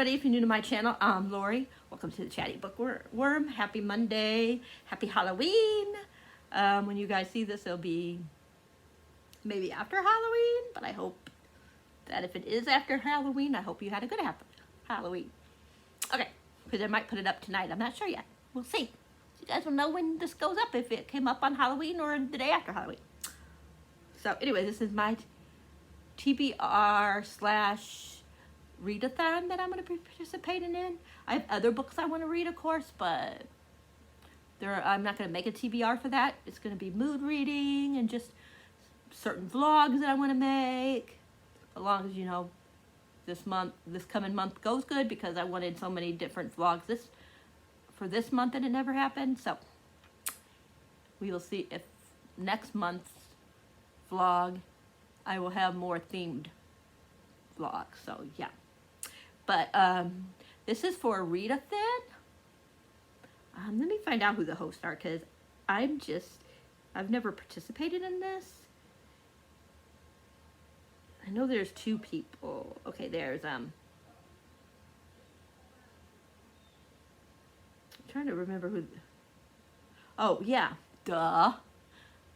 everybody. If you're new to my channel, I'm Lori. Welcome to the Chatty Bookworm. Happy Monday. Happy Halloween. When you guys see this, it'll be maybe after Halloween, but I hope that if it is after Halloween, I hope you had a good Halloween. Okay, because I might put it up tonight. I'm not sure yet. We'll see. You guys will know when this goes up, if it came up on Halloween or the day after Halloween. So anyway, this is my TBR / ReadAThin that I'm going to be participating in. I have other books I want to read, of course, but I'm not going to make a TBR for that. It's going to be mood reading and just certain vlogs that I want to make. As long as, you know, this coming month goes good, because I wanted so many different vlogs for this month and it never happened. So we will see if next month's vlog I will have more themed vlogs. So yeah. But this is for ReadAThin. Let me find out who the hosts are, because I've never participated in this. I know there's two people. Okay, there's I'm trying to remember who. Oh yeah, duh.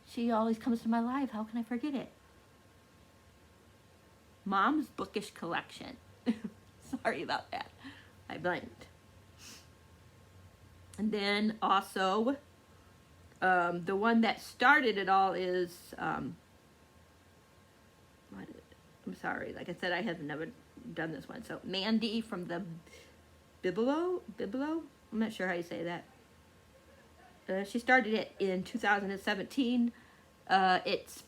She always comes to my live. How can I forget it? Mom's Bookish Collection. Sorry about that. I blanked. And then also, the one that started it all is, I'm sorry, like I said, I have never done this one. So Mandy from the Bibelo? I'm not sure how you say that. She started it in 2017. It's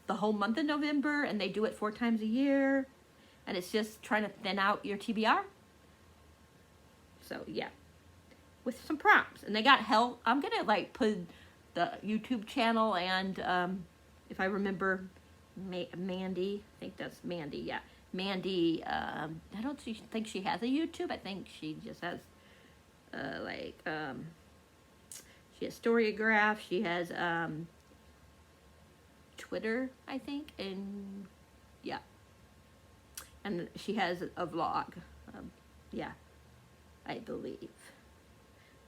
the whole month of November, and they do it 4 times a year. And it's just trying to thin out your TBR. So yeah, with some prompts. And they got help. I'm gonna like put the YouTube channel and if I remember, Mandy, I think that's Mandy, yeah. Mandy, I don't think she has a YouTube. I think she just has she has Storygraph, she has Twitter, I think, and yeah. And she has a vlog, yeah, I believe.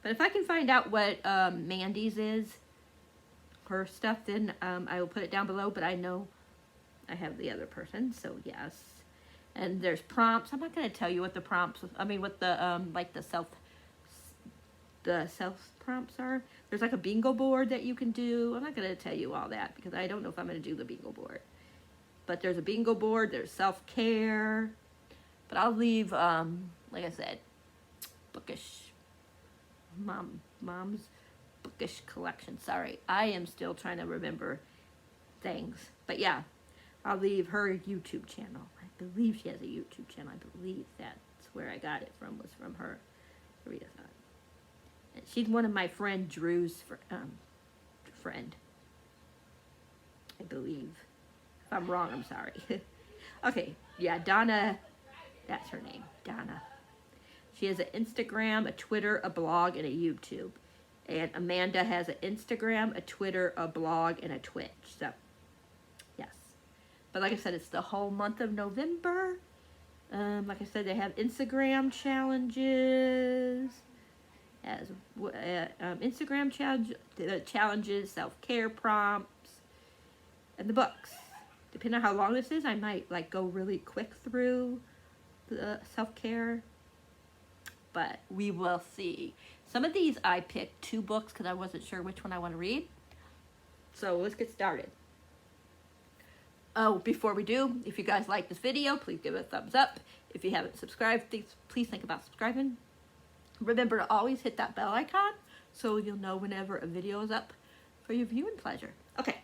But if I can find out what Mandy's is, her stuff, then I will put it down below. But I know I have the other person, so yes. And there's prompts. I'm not going to tell you what the prompts, what the like the self prompts are. There's like a bingo board that you can do. I'm not going to tell you all that because I don't know if I'm going to do the bingo board. But there's a bingo board, there's self-care. But I'll leave, like I said, bookish, mom's bookish collection. Sorry, I am still trying to remember things. But yeah, I'll leave her YouTube channel. I believe she has a YouTube channel. I believe that's where I got it from, was from her. ReadAThin. And she's one of my friend Drew's friend, I believe. If I'm wrong, I'm sorry. Okay, yeah, Donna, that's her name, Donna. She has an Instagram, a Twitter, a blog, and a YouTube. And Amanda has an Instagram, a Twitter, a blog, and a Twitch. So, yes. But like I said, it's the whole month of November. Like I said, they have Instagram challenges. As Instagram challenges, self-care prompts, and the books. Depending on how long this is, I might like go really quick through the self-care, but we will see. Some of these I picked 2 books because I wasn't sure which one I want to read. So let's get started. Oh, before we do, if you guys like this video, please give it a thumbs up. If you haven't subscribed, please think about subscribing. Remember to always hit that bell icon so you'll know whenever a video is up for your viewing pleasure. Okay.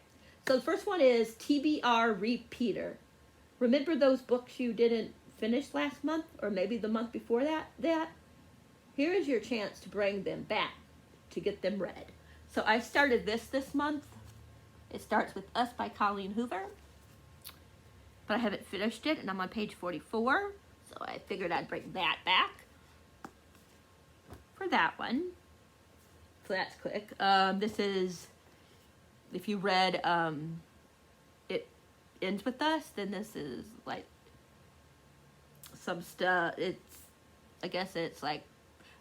So the first one is TBR Repeater. Remember those books you didn't finish last month, or maybe the month before that? Here is your chance to bring them back, to get them read. So I started this month. It starts with Us by Colleen Hoover. But I haven't finished it, and I'm on page 44. So I figured I'd bring that back for that one. So that's quick. This is, if you read It Ends With Us, then this is like some stuff. It's I guess it's like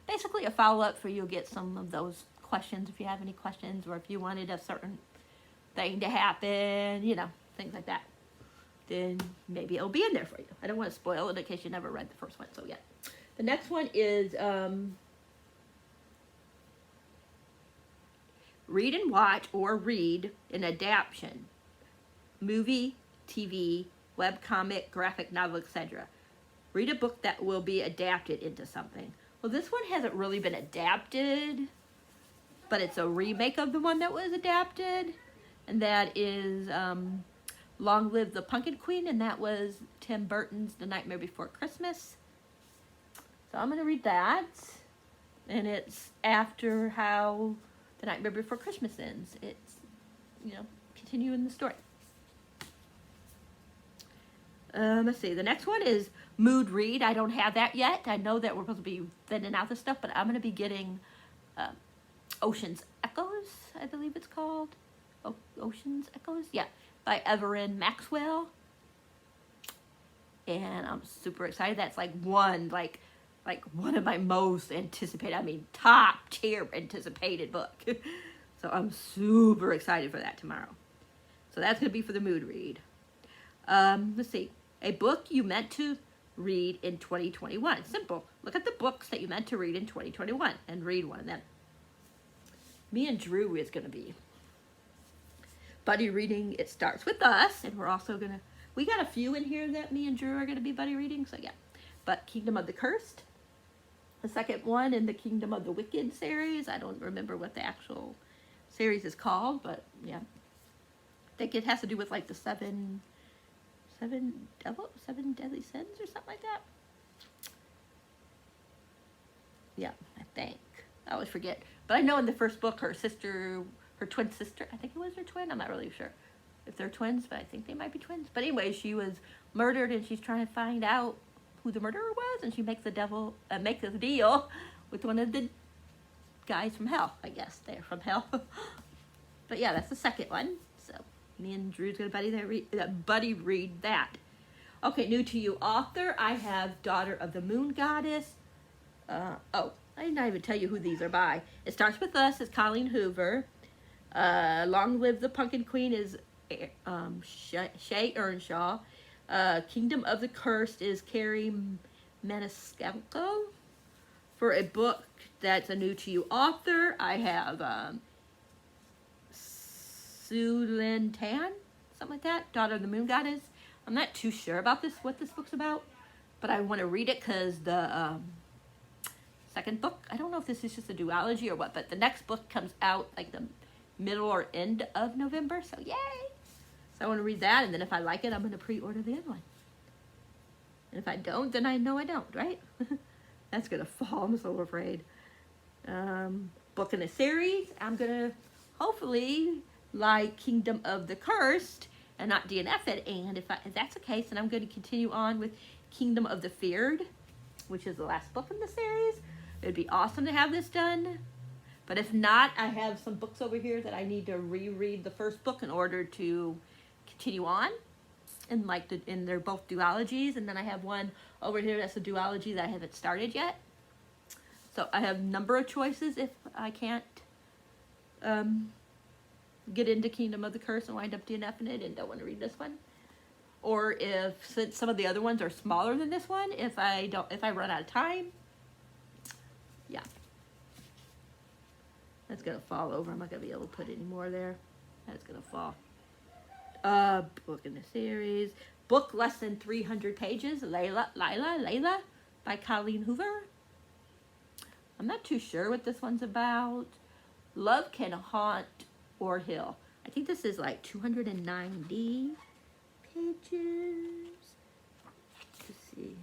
basically a follow-up for you'll get some of those questions if you have any questions, or if you wanted a certain thing to happen, you know, things like that. Then maybe it'll be in there for you. I don't want to spoil it in case you never read the first one. So yeah. The next one is read and watch or read an adaptation. Movie, TV, webcomic, graphic novel, etc. Read a book that will be adapted into something. Well, this one hasn't really been adapted, but it's a remake of the one that was adapted. And that is Long Live the Pumpkin Queen, and that was Tim Burton's The Nightmare Before Christmas. So I'm going to read that. And it's after how The Nightmare Before Christmas ends. It's, you know, continuing the story. Let's see. The next one is Mood Read. I don't have that yet. I know that we're supposed to be thinning out this stuff, but I'm going to be getting Ocean's Echoes, I believe it's called. Ocean's Echoes? Yeah. By Everin Maxwell. And I'm super excited. That's like one of my most anticipated, I mean, top tier anticipated book. So I'm super excited for that tomorrow. So that's going to be for the Mood Read. Let's see. A book you meant to read in 2021. Simple. Look at the books that you meant to read in 2021 and read one of them. Me and Drew is going to be buddy reading It Starts With Us. And we're also going to, we got a few in here that me and Drew are going to be buddy reading. So yeah. But Kingdom of the Cursed. The second one in the Kingdom of the Wicked series. I don't remember what the actual series is called, but yeah. I think it has to do with like the seven deadly sins or something like that. Yeah, I think. I always forget. But I know in the first book, her twin sister, I think it was her twin. I'm not really sure if they're twins, but I think they might be twins. But anyway, she was murdered and she's trying to find out who the murderer was, and she makes a deal with one of the guys from hell. I guess they're from hell. But yeah, that's the second one. So me and Drew's gonna buddy read that. Okay, new to you author. I have Daughter of the Moon Goddess. I did not even tell you who these are by. It Starts With Us is Colleen Hoover. Long Live the Pumpkin Queen is Shay Earnshaw. Kingdom of the Cursed is Carrie Maniscalco. For a book that's a new to you author, I have Sue Lynn Tan, something like that, Daughter of the Moon Goddess. I'm not too sure about what this book's about, but I want to read it because the second book, I don't know if this is just a duology or what, but the next book comes out like the middle or end of November, so yay! So I want to read that, and then if I like it, I'm going to pre-order the other one. And if I don't, then I know I don't, right? That's going to fall. I'm so afraid. Book in a series. I'm going to hopefully like Kingdom of the Cursed and not DNF it. And if that's the case, then I'm going to continue on with Kingdom of the Feared, which is the last book in the series. It would be awesome to have this done. But if not, I have some books over here that I need to reread the first book in order to continue on, and they're both duologies, and then I have one over here that's a duology that I haven't started yet. So I have a number of choices if I can't get into Kingdom of the Curse and wind up DNFing it and don't want to read this one, or since some of the other ones are smaller than this one, if I run out of time, yeah, that's gonna fall over. I'm not gonna be able to put any more there. That's gonna fall. Book in the series. Book less than 300 pages. Layla by Colleen Hoover. I'm not too sure what this one's about. Love Can Haunt or Heal. I think this is like 290 pages. Let's see.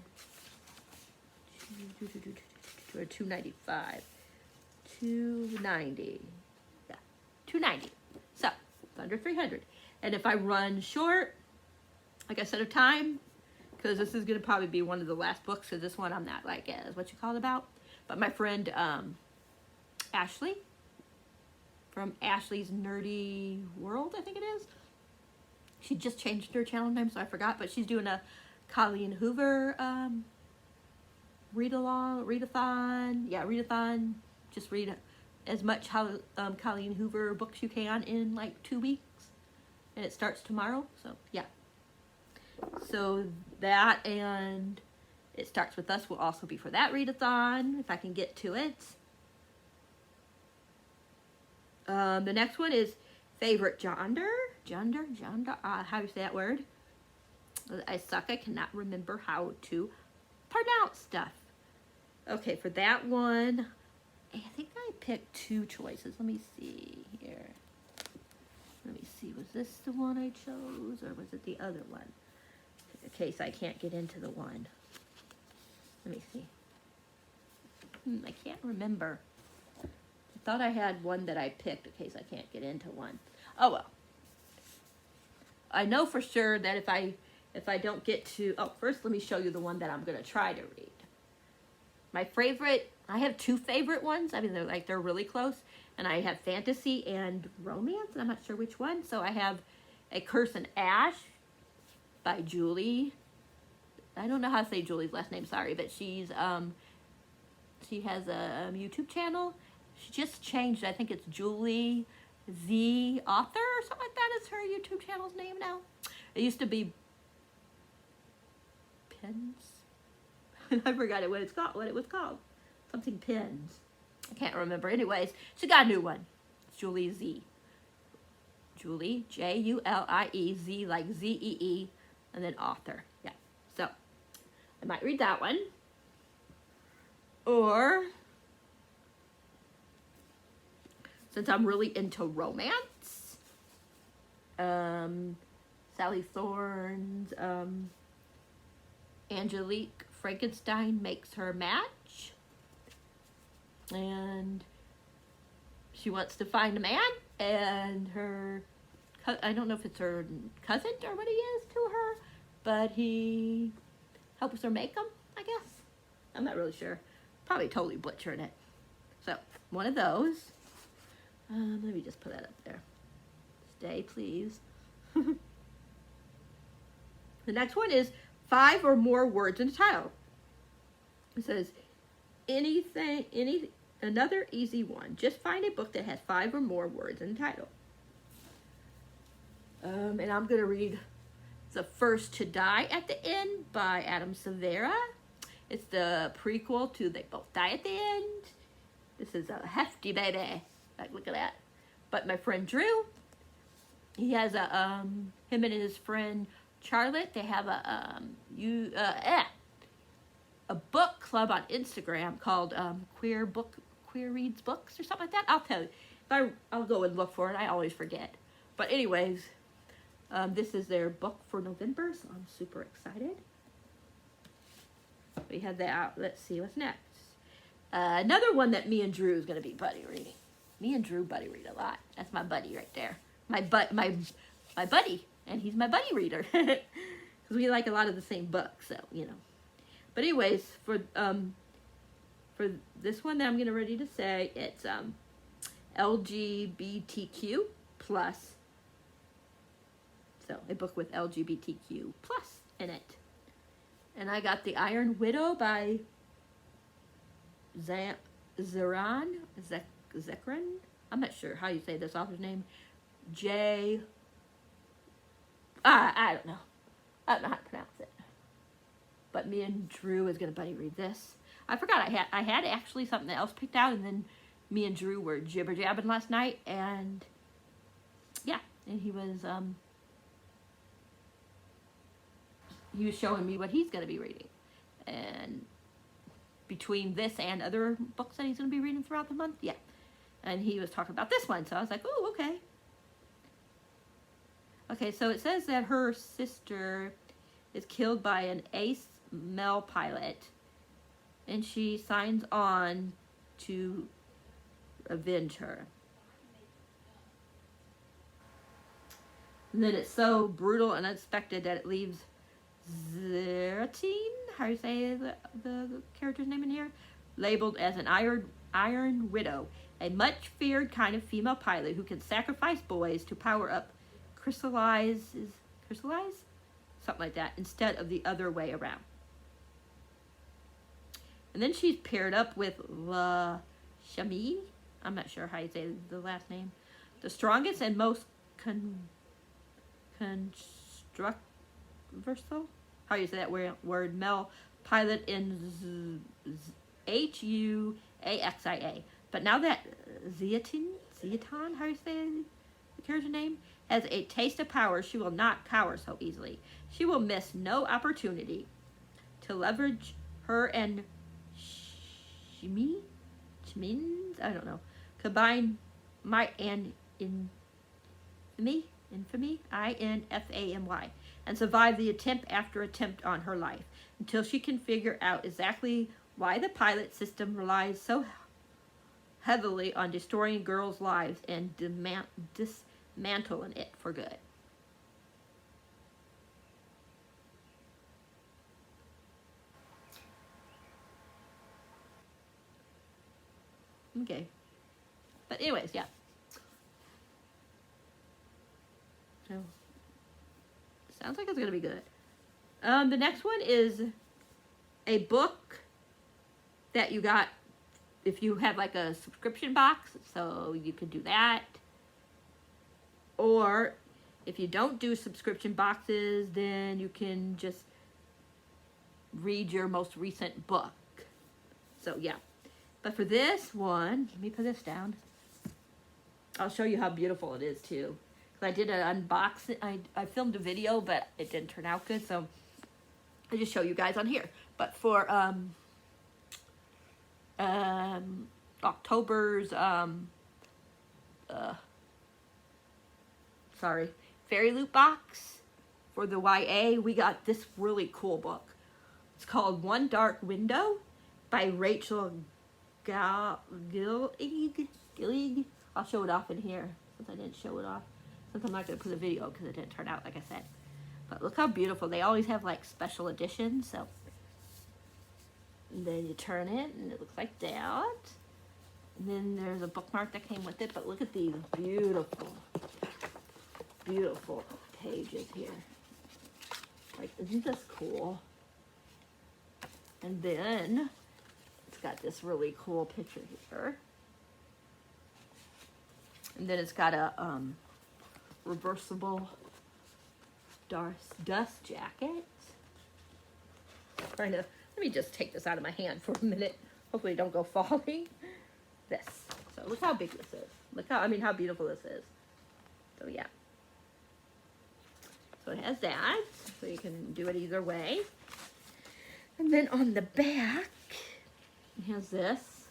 Or 295. 290. Yeah, 290. So, it's under 300. And if I run short, like I said, of time, because this is going to probably be one of the last books, because this one I'm not like as what you call it about. But my friend Ashley, from Ashley's Nerdy World, I think it is. She just changed her channel name, so I forgot. But she's doing a Colleen Hoover readathon. Yeah, readathon. Just read as much Colleen Hoover books you can in like 2 weeks. And it starts tomorrow, so yeah. So that and It Starts With Us will also be for that readathon, if I can get to it. The next one is Favorite Genre. How do you say that word? I suck. I cannot remember how to pronounce stuff. Okay, for that one, I think I picked 2 choices. Let me see here. Let me see. Was this the one I chose, or was it the other one? In case I can't get into the one. Let me see. I can't remember. I thought I had one that I picked in case I can't get into one. Oh well. I know for sure that if I don't get to... Oh, first let me show you the one that I'm going to try to read. My favorite... I have 2 favorite ones. I mean, they're really close. And I have fantasy and romance. And I'm not sure which one. So I have A Curse in Ash by Julie. I don't know how to say Julie's last name, sorry. But she has a YouTube channel. She just changed, I think it's Julie the Author or something like that is her YouTube channel's name now. It used to be Pins. I forgot what it was called. Something Pins. I can't remember. Anyways, she got a new one. It's Julie Z. Julie, Julie, like Zee, and then author. Yeah. So, I might read that one. Or, since I'm really into romance, Sally Thorne's Angelique Frankenstein Makes Her Match. And she wants to find a man, and I don't know if it's her cousin or what he is to her, but he helps her make them, I guess. I'm not really sure. Probably totally butchering it. So, one of those. Let me just put that up there. Stay, please. The next one is 5 or more words in the title. It says, another easy one. Just find a book that has 5 or more words in the title. And I'm going to read The First to Die at the End by Adam Severa. It's the prequel to They Both Die at the End. This is a hefty baby. Like, look at that. But my friend Drew, he has him and his friend Charlotte, they have a book club on Instagram called Queer Reads Books or something like that. I'll tell you. I'll go and look for it. I always forget. But anyways, this is their book for November, so I'm super excited. We have that. Let's see what's next. Another one that me and Drew is going to be buddy reading. Me and Drew buddy read a lot. That's my buddy right there. My buddy, and he's my buddy reader because we like a lot of the same books. So But anyways, for this one that I'm getting ready to say, it's LGBTQ plus. So a book with LGBTQ plus in it. And I got The Iron Widow by Zekran. I'm not sure how you say this author's name. I don't know. I don't know how to pronounce it. But me and Drew is going to buddy read this. I forgot I had actually something else picked out, and then me and Drew were jibber-jabbing last night, and yeah, and he was showing me what he's going to be reading. And between this and other books that he's going to be reading throughout the month, yeah. And he was talking about this one, so I was like, oh, okay. Okay, so it says that her sister is killed by an ace male pilot, and she signs on to avenge her. And then it's so brutal and unexpected that it leaves ReadAThin, how do you say the character's name in here? Labeled as an Iron Widow, a much feared kind of female pilot who can sacrifice boys to power up crystallize? Something like that, instead of the other way around. And then she's paired up with La Chami. I'm not sure how you say the last name. The strongest and most constructiversal. How you say that word? Male pilot in Huaxia. But now that Zeaton, how you say the character's name, has a taste of power, she will not cower so easily. She will miss no opportunity to leverage her and Shimins, I don't know, combine might and infamy, INFAMY, and survive the attempt after attempt on her life until she can figure out exactly why the pilot system relies so heavily on destroying girls' lives and dismantling it for good. Okay. But anyways, yeah. So, sounds like it's going to be good. The next one is a book that you got if you have like a subscription box, so you could do that. Or if you don't do subscription boxes, then you can just read your most recent book. So yeah. But for this one, let me put this down. I'll show you how beautiful it is too. I did an unboxing. I filmed a video, but it didn't turn out good, so I just show you guys on here. But for October's Fairy Loot box for the YA, we got this really cool book. It's called One Dark Window by Rachel Gillig. I'll show it off in here since I didn't show it off. Since I'm not going to put a video because it didn't turn out like I said. But look how beautiful. They always have like special editions. So and then you turn it and it looks like that. And then there's a bookmark that came with it. But look at these beautiful, beautiful pages here. Like, isn't this cool? And then it's got this really cool picture here. And then it's got a reversible dust jacket. Let me just take this out of my hand for a minute. Hopefully it don't go falling. This. So look how big this is. Look how beautiful this is. So yeah. So it has that. So you can do it either way. And then on the back, it has this.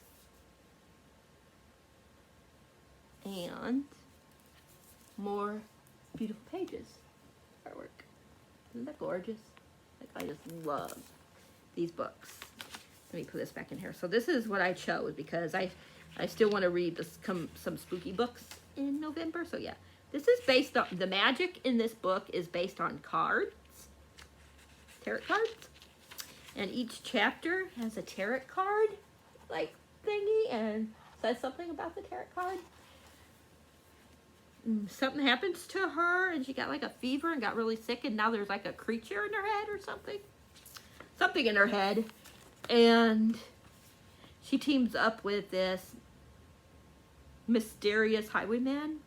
And more beautiful pages. Artwork. Isn't that gorgeous? Like, I just love these books. Let me put this back in here. So this is what I chose because I still want to read some spooky books in November. So yeah, this is based on, the magic in this book is based on cards. Tarot cards. And each chapter has a tarot card like thingy and says something about the tarot card. Something happens to her and she got like a fever and got really sick and now there's like a creature in her head or something. Something in her head. And she teams up with this mysterious highwayman.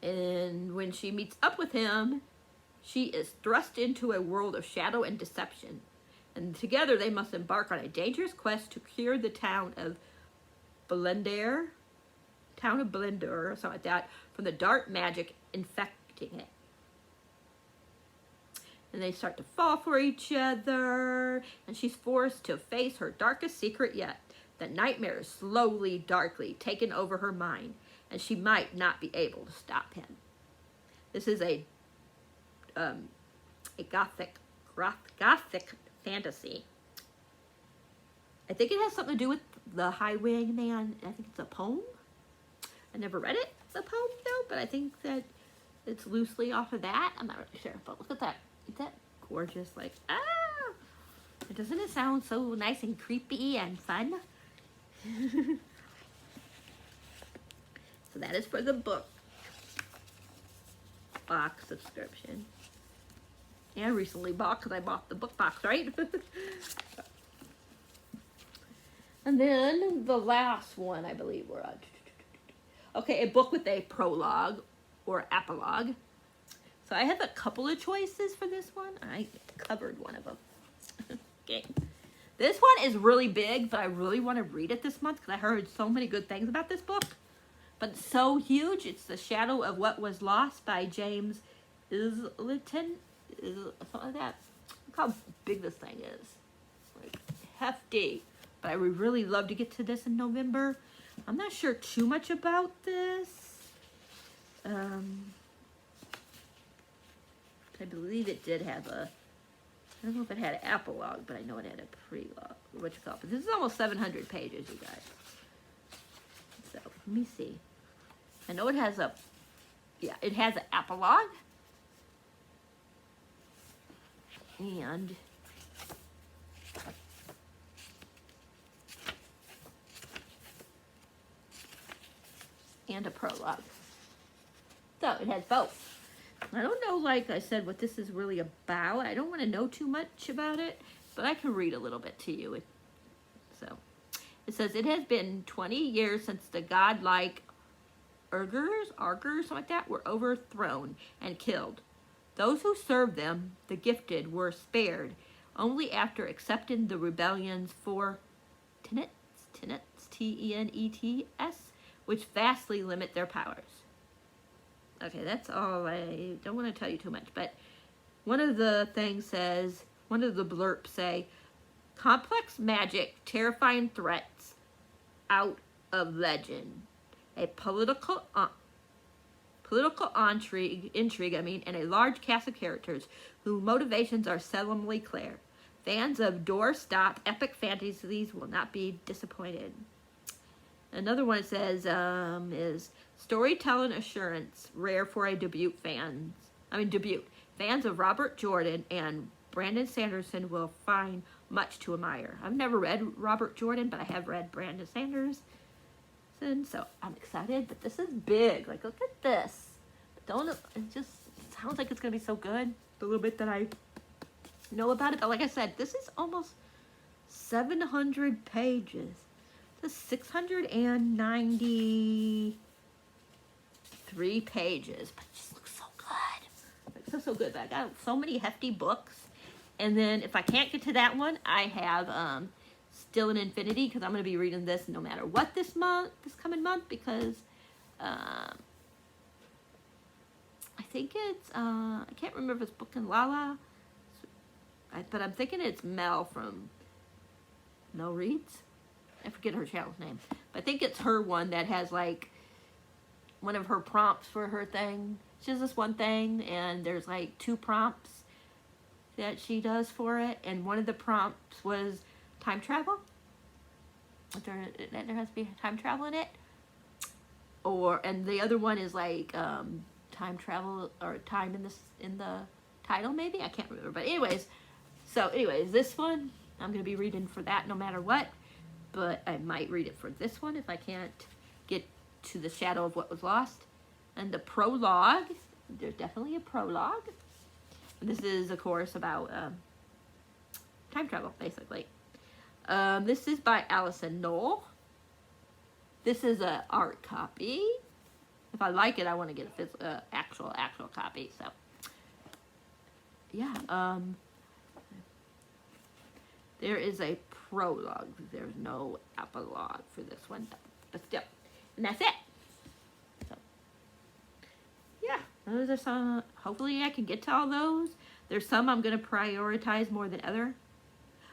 And when she meets up with him, she is thrust into a world of shadow and deception. And together they must embark on a dangerous quest to cure the town of Blender or something like that, from the dark magic infecting it. And they start to fall for each other, and she's forced to face her darkest secret yet. The nightmare is slowly, darkly taken over her mind, and she might not be able to stop him. This is a gothic fantasy. I think it has something to do with the Highwayman. I think it's a poem. I never read it, the poem though, but I think that it's loosely off of that. I'm not really sure, but look at that. Isn't that gorgeous? Like, doesn't it sound so nice and creepy and fun? So that is for the book box subscription. and recently bought because I bought the book box, right? And then the last one I believe we're on. Okay, a book with a prologue or epilogue. So I have a couple of choices for this one. I covered one of them. Okay. This one is really big, but I really want to read it this month because I heard so many good things about this book. But it's so huge. It's The Shadow of What Was Lost by James Islington. Something like that. Look how big this thing is. Like, hefty. But I would really love to get to this in November. I'm not sure too much about this. I believe it did have a, I don't know if it had an epilogue, but I know it had a prelogue, what you call it. But this is almost 700 pages, you guys. So, let me see. I know it has a, yeah, it has an epilogue. And a prologue. So, it has both. I don't know, like I said, what this is really about. I don't want to know too much about it, but I can read a little bit to you. So, it says, it has been 20 years since the godlike Urgers, something like that, were overthrown and killed. Those who served them, the gifted, were spared only after accepting the rebellion's four tenets, T-E-N-E-T-S, which vastly limit their powers. Okay, that's all. I don't want to tell you too much, but one of the things says, one of the blurps say, complex magic, terrifying threats out of legend. A political intrigue, and a large cast of characters whose motivations are seldomly clear. Fans of doorstop epic fantasies will not be disappointed. Another one it says is storytelling assurance, rare for a debut. Fans of Robert Jordan and Brandon Sanderson will find much to admire. I've never read Robert Jordan, but I have read Brandon Sanderson, so I'm excited. But this is big. Like, look at this. It just sounds like it's gonna be so good. The little bit that I know about it, but like I said, this is almost 700 pages. This is 693 pages, but it just looks so good. It looks so good. But I got so many hefty books. And then if I can't get to that one, I have Still in Infinity, because I'm going to be reading this no matter what this coming month, because I think it's, I can't remember if it's Book and Lala, but I'm thinking it's Mel from Mel Reads. I forget her channel's name. But I think it's her one that has, like, one of her prompts for her thing. She has this one thing, and there's, like, 2 prompts that she does for it. And one of the prompts was time travel. There has to be time travel in it. And the other one is, like, time travel, or time in the title, maybe? I can't remember. But anyways, this one, I'm going to be reading for that no matter what. But I might read it for this one if I can't get to The Shadow of What Was Lost. And the prologue, there's definitely a prologue. And this is, of course, about time travel, basically. This is by Allison Knoll. This is an art copy. If I like it, I want to get a actual copy. So, yeah. There is a prologue. There's no epilogue for this one, but still. And that's it. So, yeah, those are some. Hopefully I can get to all those. There's some I'm going to prioritize more than other.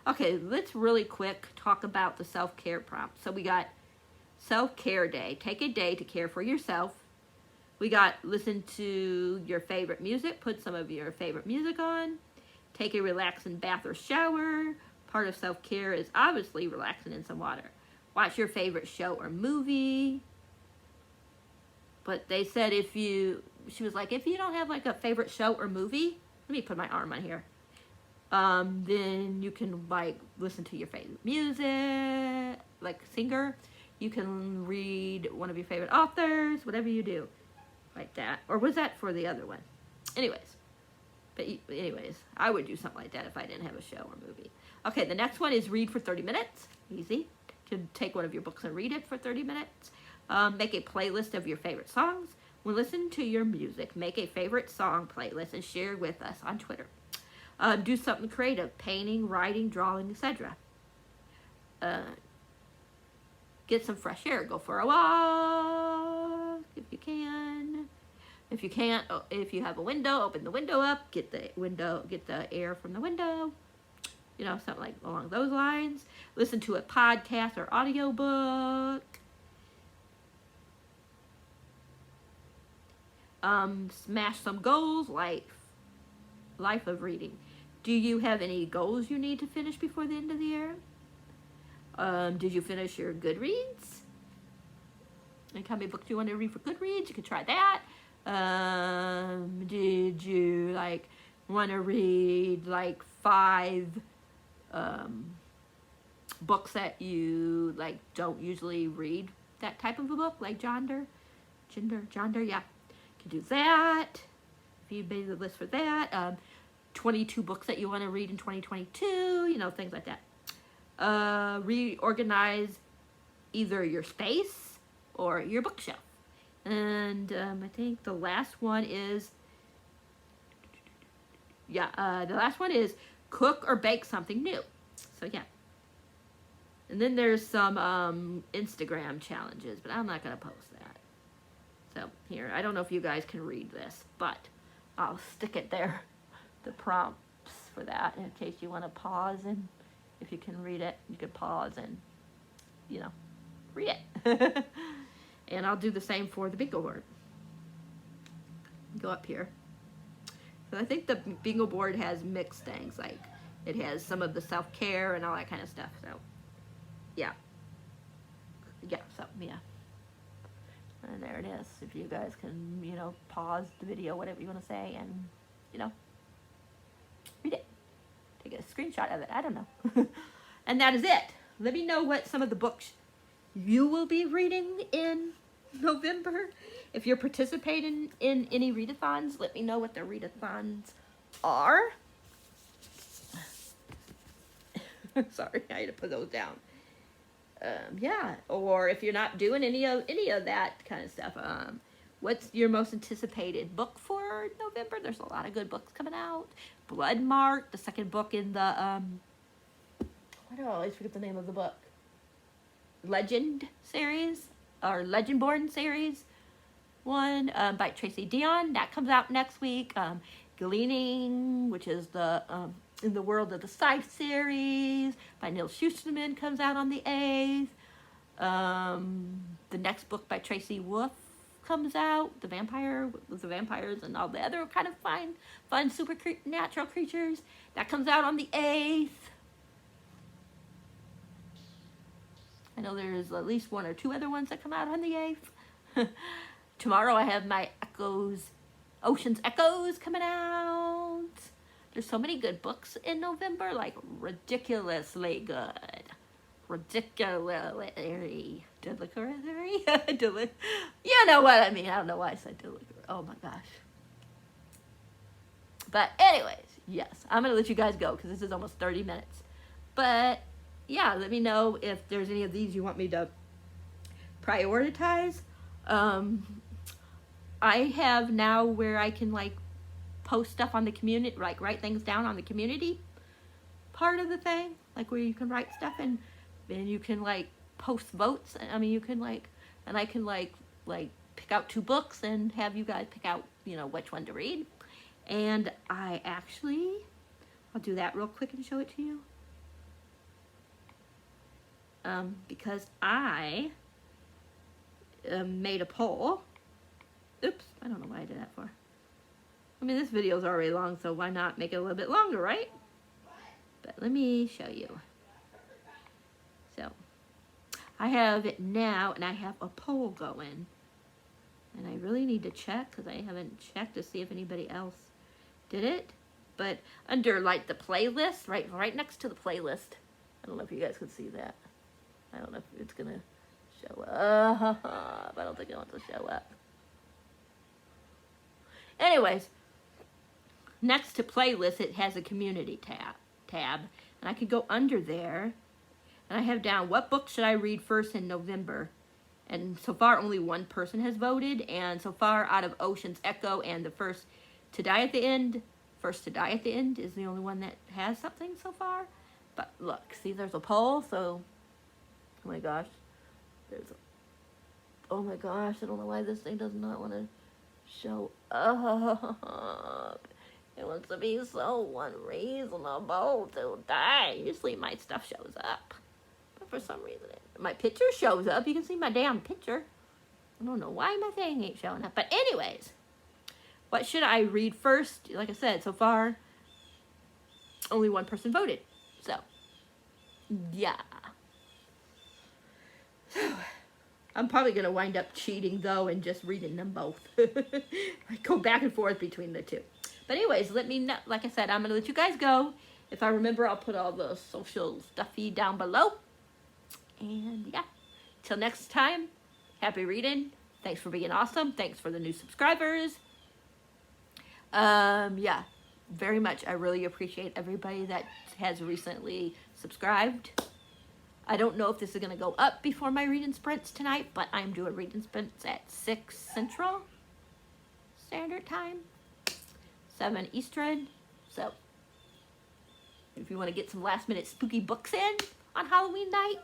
Okay, let's really quick talk about the self-care prompt. So we got self-care day. Take a day to care for yourself. We got listen to your favorite music. Put some of your favorite music on. Take a relaxing bath or shower. Part of self-care is obviously relaxing in some water. Watch your favorite show or movie. But they said she was like, if you don't have like a favorite show or movie, let me put my arm on here. Then you can like listen to your favorite music, like singer. You can read one of your favorite authors, whatever you do, like that. Or was that for the other one? Anyways, But anyways, I would do something like that if I didn't have a show or movie. Okay, the next one is read for 30 minutes. Easy. To take one of your books and read it for 30 minutes. Make a playlist of your favorite songs. When listening to your music, make a favorite song playlist and share with us on Twitter. Do something creative, painting, writing, drawing, etc. Get some fresh air. Go for a walk if you can. If you can't, if you have a window, open the window up. Get the air from the window. You know, something like along those lines. Listen to a podcast or audiobook. Smash some goals, life of reading. Do you have any goals you need to finish before the end of the year? Did you finish your Goodreads? And how many books do you want to read for Goodreads? You could try that. Did you want to read 5 books that you don't usually read that type of a book, like Jonder, yeah. You can do that. If you made the list for that. 22 books that you want to read in 2022, you know, things like that. Reorganize either your space or your bookshelf. And I think the last one is, the last one is cook or bake something new. So yeah. And then there's some Instagram challenges, but I'm not going to post that. So here, I don't know if you guys can read this, but I'll stick it there. The prompts for that in case you want to pause, and if you can read it, you can pause and, you know, read it. And I'll do the same for the bingo board. Go up here. So I think the bingo board has mixed things, like it has some of the self-care and all that kind of stuff. So yeah. And there it is. If you guys can, you know, pause the video, whatever you want to say, and, you know, read it. Take a screenshot of it. I don't know. And that is it. Let me know what some of the books you will be reading in November. If you're participating in any readathons, let me know what the readathons are. Sorry, I had to put those down. Yeah, or if you're not doing any of that kind of stuff, what's your most anticipated book for November? There's a lot of good books coming out. Bloodmark, the second book in the I always forget the name of the book. Legend series or Legendborn series one by Tracy Dion, that comes out next week. Gleaning, which is the In the World of the Scythe series by Neil Schusterman, comes out on the 8th. The next book by Tracy Wolff comes out, The Vampire with the Vampires and all the other kind of fun supernatural creatures. That comes out on the 8th. I know there's at least 1 or 2 other ones that come out on the 8th. Tomorrow I have my Ocean's Echoes coming out. There's so many good books in November, like ridiculously good. Ridiculously. You know what I mean. I don't know why I said deliberate. Oh my gosh. But anyways, yes, I'm going to let you guys go because this is almost 30 minutes. But yeah, let me know if there's any of these you want me to prioritize. I have now where I can post stuff on the community, write things down on the community part of the thing, where you can write stuff and you can post votes. I mean, you can and I can pick out 2 books and have you guys pick out, which one to read. And I'll do that real quick and show it to you. Because I made a poll. Oops, I don't know why I did that for. I mean, this video is already long, so why not make it a little bit longer, right? But let me show you. So, I have it now, and I have a poll going. And I really need to check, because I haven't checked to see if anybody else did it. But under, the playlist, right next to the playlist. I don't know if you guys can see that. I don't know if it's going to show up. I don't think it wants to show up. Anyways, next to playlist, it has a community tab. And I can go under there. And I have down, what book should I read first in November? And so far, only one person has voted. And so far, out of Ocean's Echo and the First to Die at the End is the only one that has something so far. But look, see, there's a poll. So, oh my gosh. Oh my gosh, I don't know why this thing does not want to show up. It wants to be so unreasonable to die. Usually my stuff shows up. But for some reason, my picture shows up. You can see my damn picture. I don't know why my thing ain't showing up. But anyways, what should I read first? Like I said, so far, only one person voted. So, yeah. So, I'm probably going to wind up cheating, though, and just reading them both. I go back and forth between the two. But anyways, let me know. Like I said, I'm going to let you guys go. If I remember, I'll put all the social stuffy down below. And yeah, till next time, happy reading. Thanks for being awesome. Thanks for the new subscribers. Yeah, very much. I really appreciate everybody that has recently subscribed. I don't know if this is going to go up before my reading sprints tonight, but I'm doing reading sprints at 6 Central Standard Time, 7 Eastern. So, if you want to get some last minute spooky books in on Halloween night,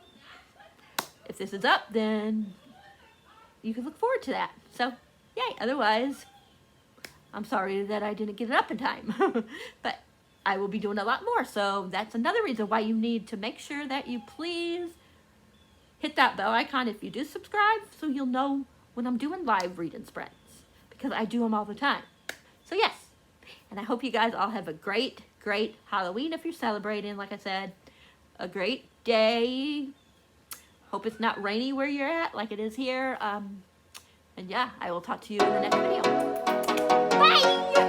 if this is up, then you can look forward to that. So, yay. Otherwise, I'm sorry that I didn't get it up in time. But I will be doing a lot more. So that's another reason why you need to make sure that you please hit that bell icon if you do subscribe, so you'll know when I'm doing live reading sprints, because I do them all the time. So yes, and I hope you guys all have a great, great Halloween if you're celebrating. Like I said, a great day. Hope it's not rainy where you're at like it is here. And yeah, I will talk to you in the next video. Bye!